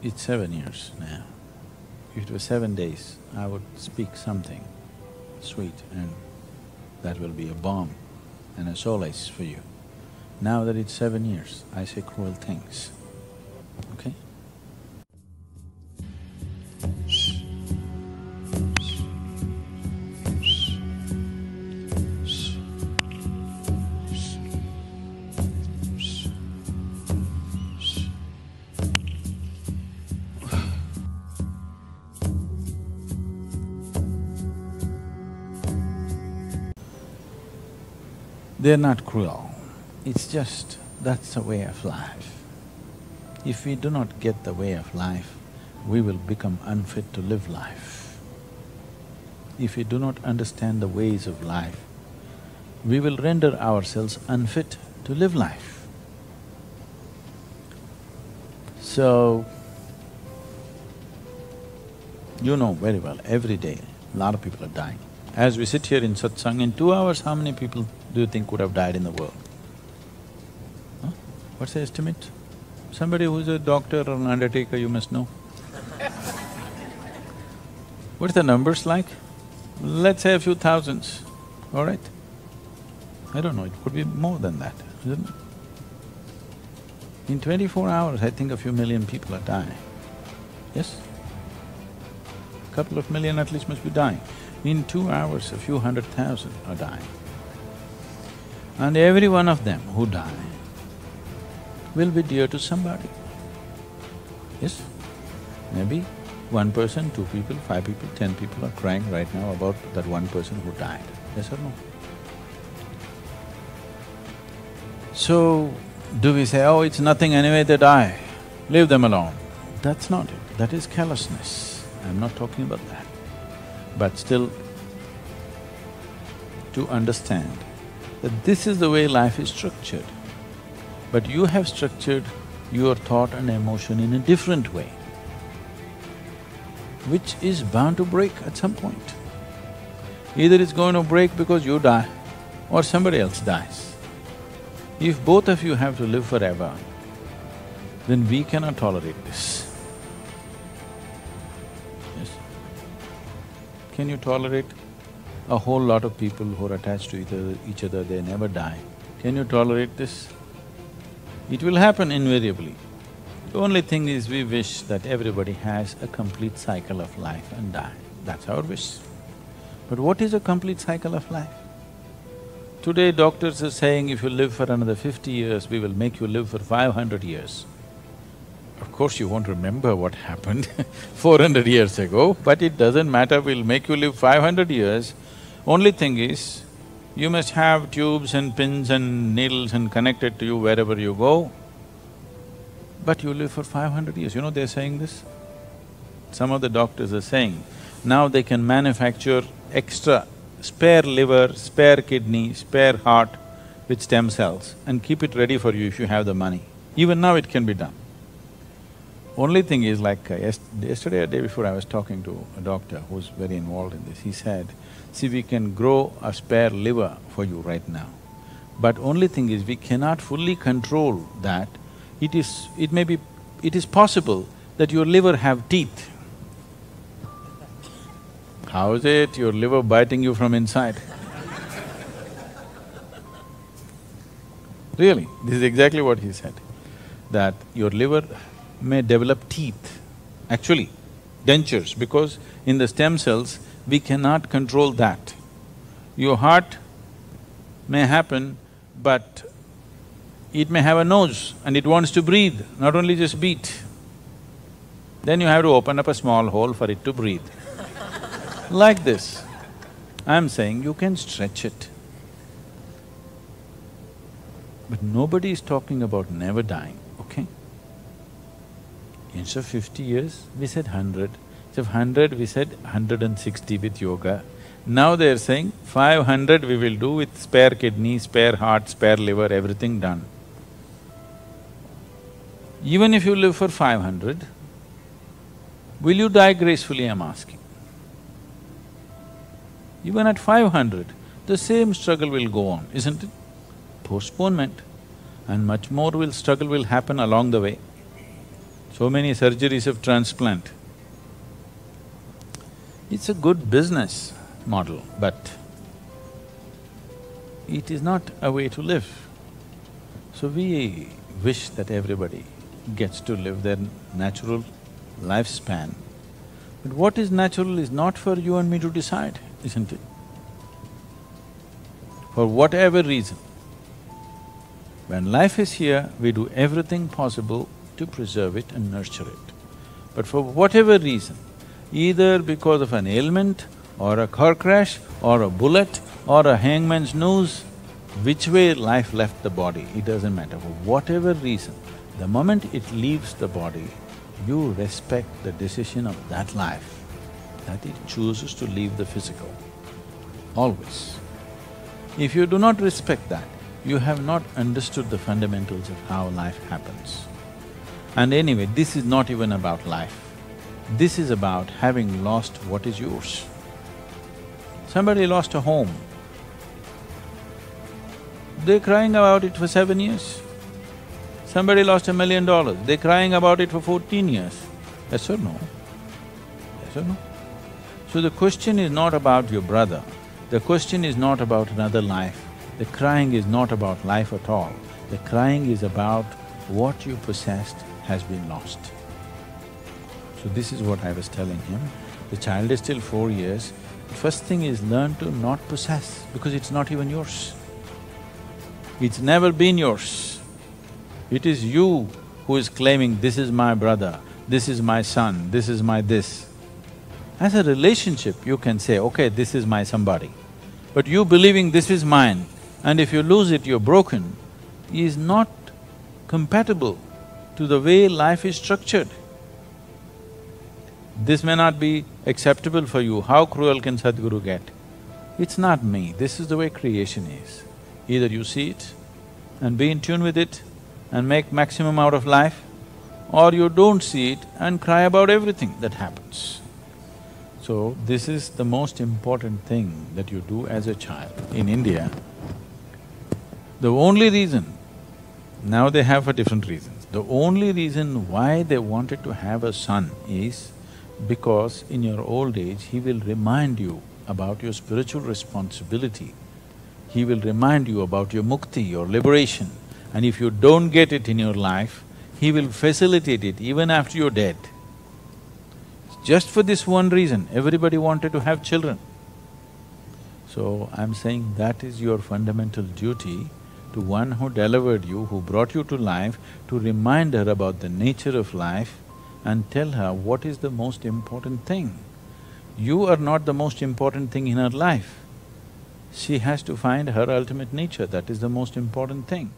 It's 7 years now. If it was 7 days, I would speak something sweet and that will be a balm and a solace for you. Now that it's 7 years, I say cruel things, okay? They're not cruel, it's just that's the way of life. If we do not get the way of life, we will become unfit to live life. If we do not understand the ways of life, we will render ourselves unfit to live life. So, you know very well, every day, a lot of people are dying. As we sit here in satsang, in 2 hours, how many people do you think would have died in the world? Huh? What's the estimate? Somebody who's a doctor or an undertaker, you must know. What's the numbers like? Let's say a few thousands, all right? I don't know, it could be more than that, isn't it? In 24 hours, I think a few million people are dying, yes? Couple of million at least must be dying. In 2 hours, a few 100,000 are dying. And every one of them who die will be dear to somebody. Yes? Maybe 1 person, 2 people, 5 people, 10 people are crying right now about that 1 person who died. Yes or no? So, do we say, oh, it's nothing anyway, they die, leave them alone? That's not it, that is carelessness. I'm not talking about that. But still, to understand that this is the way life is structured, but you have structured your thought and emotion in a different way, which is bound to break at some point. Either it's going to break because you die or somebody else dies. If both of you have to live forever, then we cannot tolerate this. Yes? Can you tolerate a whole lot of people who are attached to each other, they never die? Can you tolerate this? It will happen invariably. The only thing is we wish that everybody has a complete cycle of life and die. That's our wish. But what is a complete cycle of life? Today doctors are saying if you live for another 50 years, we will make you live for 500 years. Of course you won't remember what happened 400 years ago, but it doesn't matter, we'll make you live 500 years. Only thing is, you must have tubes and pins and needles and connect it to you wherever you go. But you live for 500 years, you know they're saying this? Some of the doctors are saying, now they can manufacture extra spare liver, spare kidney, spare heart with stem cells and keep it ready for you if you have the money. Even now it can be done. Only thing is like yesterday or day before I was talking to a doctor who's very involved in this, he said, see, we can grow a spare liver for you right now, but only thing is we cannot fully control that. It is possible that your liver have teeth. How is it, your liver biting you from inside? Really, this is exactly what he said, that your liver may develop teeth, actually dentures, because in the stem cells, we cannot control that. Your heart may happen, but it may have a nose and it wants to breathe, not only just beat. Then you have to open up a small hole for it to breathe. Like this. I'm saying you can stretch it. But nobody is talking about never dying, okay? Instead of 50 years, we said 100. Instead of 100, we said 160 with yoga. Now they're saying 500 we will do with spare kidney, spare heart, spare liver, everything done. Even if you live for 500, will you die gracefully, I'm asking? Even at 500, the same struggle will go on, isn't it? Postponement, and much more struggle will happen along the way. So many surgeries of transplant. It's a good business model, but it is not a way to live. So we wish that everybody gets to live their natural lifespan. But what is natural is not for you and me to decide, isn't it? For whatever reason, when life is here, we do everything possible to preserve it and nurture it. But for whatever reason, either because of an ailment or a car crash or a bullet or a hangman's noose, which way life left the body, it doesn't matter. For whatever reason, the moment it leaves the body, you respect the decision of that life, that it chooses to leave the physical, always. If you do not respect that, you have not understood the fundamentals of how life happens. And anyway, this is not even about life. This is about having lost what is yours. Somebody lost a home. They're crying about it for 7 years. Somebody lost $1 million, they're crying about it for 14 years. Yes or no? Yes or no? So the question is not about your brother, the question is not about another life, the crying is not about life at all. The crying is about what you possessed has been lost. So this is what I was telling him. The child is still 4 years. The first thing is learn to not possess, because it's not even yours. It's never been yours. It is you who is claiming, this is my brother, this is my son, this is my this. As a relationship, you can say, okay, this is my somebody. But you believing this is mine, and if you lose it, you're broken, is not compatible to the way life is structured. This may not be acceptable for you, how cruel can Sadguru get? It's not me, this is the way creation is. Either you see it and be in tune with it and make maximum out of life, or you don't see it and cry about everything that happens. So, this is the most important thing that you do as a child. In India, the only reason, now they have for different reasons, the only reason why they wanted to have a son is because in your old age, he will remind you about your spiritual responsibility. He will remind you about your mukti, your liberation. And if you don't get it in your life, he will facilitate it even after you're dead. Just for this one reason, everybody wanted to have children. So, I'm saying that is your fundamental duty to one who delivered you, who brought you to life, to remind her about the nature of life and tell her what is the most important thing. You are not the most important thing in her life. She has to find her ultimate nature, that is the most important thing.